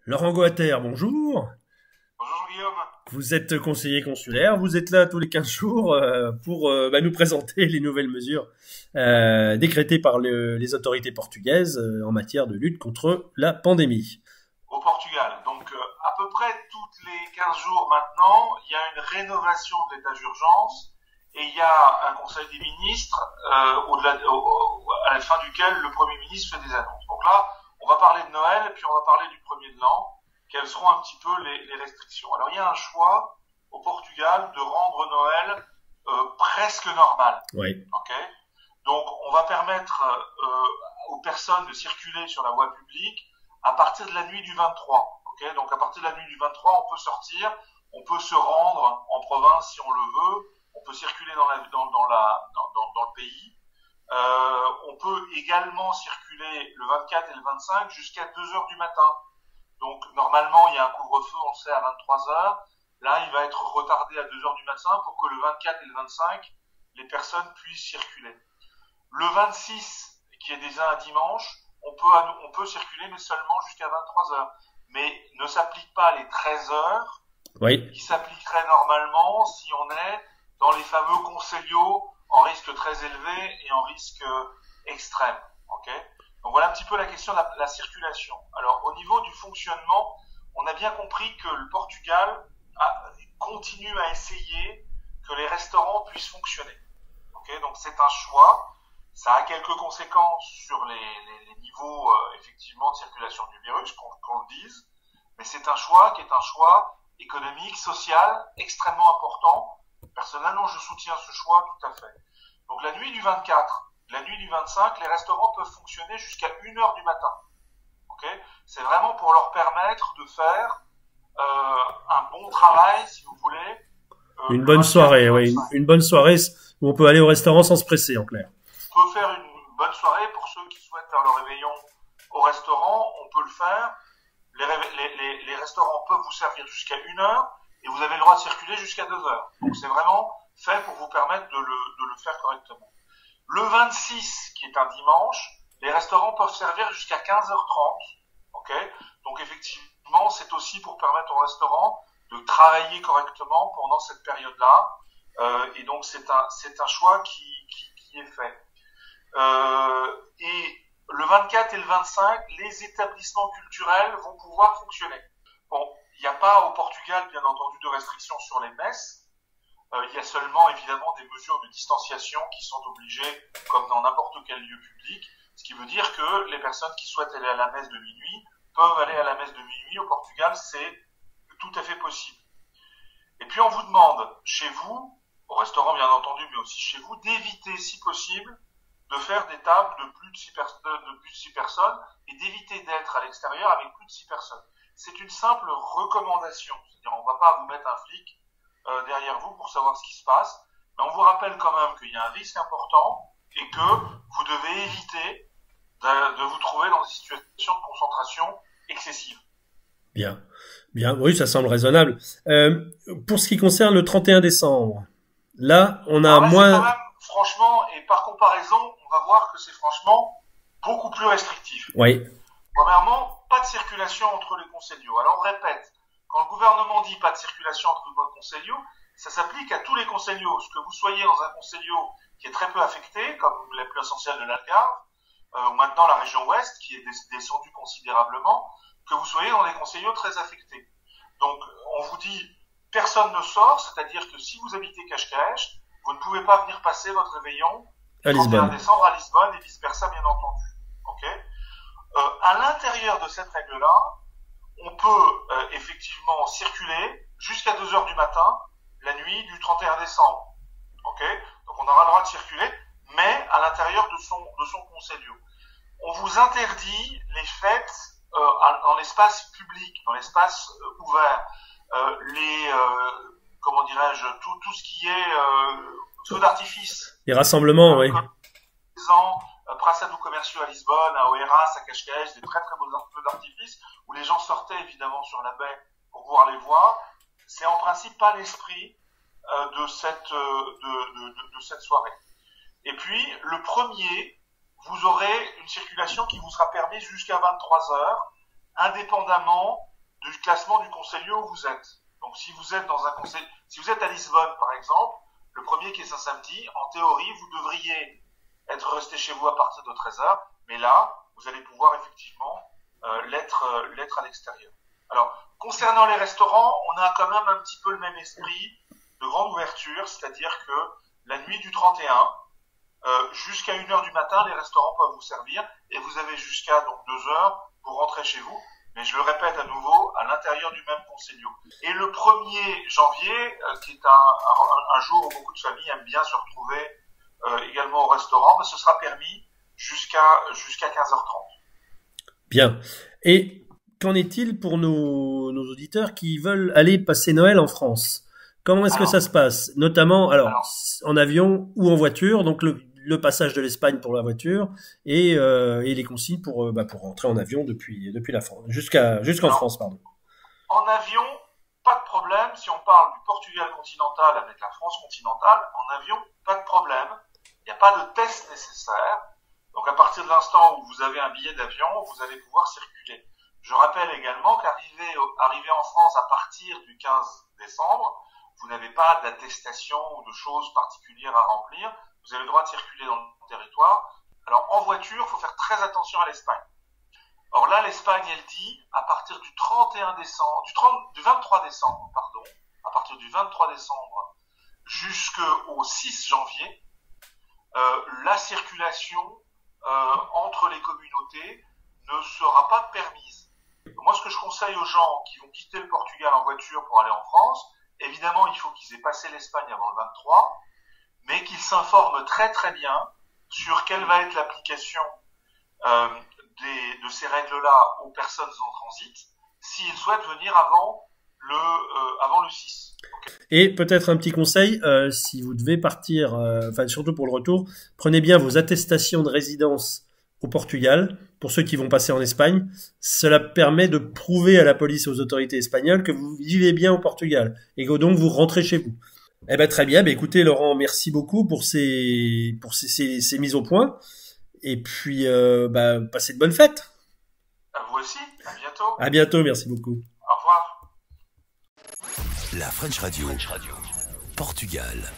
Laurent Goater, bonjour. Bonjour Guillaume. Vous êtes conseiller consulaire, vous êtes là tous les 15 jours pour nous présenter les nouvelles mesures décrétées par les autorités portugaises en matière de lutte contre la pandémie. Au Portugal. Donc à peu près toutes les 15 jours maintenant, il y a une rénovation de l'état d'urgence et il y a un conseil des ministres à la fin duquel le Premier ministre fait des annonces. Donc là, on va parler de Noël et puis on va parler du premier de l'an. Quelles seront un petit peu les restrictions. Alors il y a un choix au Portugal de rendre Noël presque normal. Oui. Okay, donc on va permettre aux personnes de circuler sur la voie publique à partir de la nuit du 23. Okay, donc à partir de la nuit du 23, on peut sortir, on peut se rendre en province si on le veut, on peut circuler dans le pays. On peut également circuler le 24 et le 25 jusqu'à 2 heures du matin. Donc normalement il y a un couvre-feu, on le sait, à 23 heures. Là il va être retardé à 2 heures du matin pour que le 24 et le 25 les personnes puissent circuler. Le 26 qui est déjà un dimanche, on peut circuler mais seulement jusqu'à 23 heures. Mais ne s'applique pas les 13 heures Oui. qui s'appliqueraient normalement si on est dans les fameux conseils en risque très élevé et en risque extrême. Okay, donc voilà un petit peu la question de la circulation. Alors au niveau du fonctionnement, on a bien compris que le Portugal continue à essayer que les restaurants puissent fonctionner. Okay, donc c'est un choix. Ça a quelques conséquences sur les niveaux effectivement de circulation du virus, qu'on le dise. Mais c'est un choix qui est un choix économique, social, extrêmement important. Personnellement, je soutiens ce choix tout à fait. Donc la nuit du 24, la nuit du 25, les restaurants peuvent fonctionner jusqu'à 1 heure du matin. Okay, c'est vraiment pour leur permettre de faire un bon travail, si vous voulez. Une bonne soirée, oui. Une bonne soirée où on peut aller au restaurant sans se presser, en clair. On peut faire une bonne soirée pour ceux qui souhaitent faire leur réveillon au restaurant. On peut le faire. Les restaurants peuvent vous servir jusqu'à 1 heure et vous avez le droit de circuler jusqu'à 2 heures. Donc c'est vraiment fait pour vous permettre de le faire correctement. Le 26, qui est un dimanche, les restaurants peuvent servir jusqu'à 15h30. Okay, donc effectivement, c'est aussi pour permettre aux restaurants de travailler correctement pendant cette période-là. Et donc c'est un choix qui est fait. Et le 24 et le 25, les établissements culturels vont pouvoir fonctionner. Bon, il n'y a pas au Portugal, bien entendu, de restrictions sur les messes. Il y a seulement, évidemment, des mesures de distanciation qui sont obligées, comme dans n'importe quel lieu public. Ce qui veut dire que les personnes qui souhaitent aller à la messe de minuit peuvent aller à la messe de minuit. Au Portugal, c'est tout à fait possible. Et puis, on vous demande, chez vous, au restaurant, bien entendu, mais aussi chez vous, d'éviter, si possible, de faire des tables de plus de 6 personnes et d'éviter d'être à l'extérieur avec plus de 6 personnes. C'est une simple recommandation. C'est-à-dire, on ne va pas vous mettre un flic derrière vous pour savoir ce qui se passe, mais on vous rappelle quand même qu'il y a un risque important et que vous devez éviter de vous trouver dans des situations de concentration excessive. Bien. Bien, oui, ça semble raisonnable. Pour ce qui concerne le 31 décembre, là, on a moins... Quand même, franchement, et par comparaison, on va voir que c'est franchement beaucoup plus restrictif. Oui. Premièrement, pas de circulation entre les conseillers. Alors on répète, quand le gouvernement dit pas de circulation entre les conseillers, ça s'applique à tous les conseillers. Que vous soyez dans un conseiller qui est très peu affecté, comme les plus essentiels de l'Algarve, ou maintenant la région ouest, qui est descendue considérablement, que vous soyez dans des conseillers très affectés. Donc on vous dit, personne ne sort, c'est-à-dire que si vous habitez Cascais, vous ne pouvez pas venir passer votre réveillon à le 31 Lisbonne. décembre à Lisbonne et vice-versa, bien entendu. Okay, à l'intérieur de cette règle-là, on peut effectivement circuler jusqu'à 2 heures du matin, la nuit du 31 décembre. Okay, donc on aura le droit de circuler, mais à l'intérieur de son conseil. On vous interdit les fêtes dans l'espace public, dans l'espace ouvert. Comment dirais-je, tout ce qui est feux d'artifice. Les rassemblements, oui. Praças commerciaux à Lisbonne, à Oeiras, à Cascais, des très très beaux feux d'artifice où les gens sortaient évidemment sur la baie pour pouvoir les voir. C'est en principe pas l'esprit de cette soirée. Et puis le premier, vous aurez une circulation qui vous sera permise jusqu'à 23 heures, indépendamment du classement du Conselho où vous êtes. Donc si vous êtes si vous êtes à Lisbonne par exemple, le premier qui est un samedi, en théorie vous devriez être resté chez vous à partir de 13h, mais là vous allez pouvoir effectivement l'être à l'extérieur. Alors concernant les restaurants, on a quand même un petit peu le même esprit de grande ouverture, c'est-à-dire que la nuit du 31, jusqu'à 1h du matin, les restaurants peuvent vous servir et vous avez jusqu'à donc 2h pour rentrer chez vous. Mais je le répète à nouveau, à l'intérieur du même Conselho. Et le 1er janvier, qui est un jour où beaucoup de familles aiment bien se retrouver également au restaurant, ce sera permis jusqu'à 15h30. Bien. Et qu'en est-il pour nos auditeurs qui veulent aller passer Noël en France? Comment est-ce que ça se passe? Notamment, en avion ou en voiture, donc le passage de l'Espagne pour la voiture et les consignes pour rentrer en avion depuis la France, jusqu'en France, pardon. En avion, pas de problème. Si on parle du Portugal continental avec la France continentale, en avion, pas de problème. Il n'y a pas de test nécessaire. Donc à partir de l'instant où vous avez un billet d'avion, vous allez pouvoir circuler. Je rappelle également qu'arriver en France à partir du 15 décembre, vous n'avez pas d'attestation ou de choses particulières à remplir. Vous avez le droit de circuler dans le territoire. Alors, en voiture, il faut faire très attention à l'Espagne. Or là, l'Espagne, elle dit, à partir du 23 décembre, à partir du 23 décembre jusqu'au 6 janvier, la circulation entre les communautés ne sera pas permise. Moi, ce que je conseille aux gens qui vont quitter le Portugal en voiture pour aller en France, évidemment, il faut qu'ils aient passé l'Espagne avant le 23, mais qu'ils s'informent très très bien sur quelle va être l'application de ces règles-là aux personnes en transit, s'ils souhaitent venir avant le 6. Okay. Et peut-être un petit conseil, si vous devez partir, surtout pour le retour, prenez bien vos attestations de résidence au Portugal, pour ceux qui vont passer en Espagne. Cela permet de prouver à la police et aux autorités espagnoles que vous vivez bien au Portugal et que donc vous rentrez chez vous. Eh ben très bien. Écoutez Laurent, merci beaucoup pour ces mises au point. Et puis passez de bonnes fêtes. À vous aussi. À bientôt. À bientôt. Merci beaucoup. Au revoir. La French Radio. Portugal.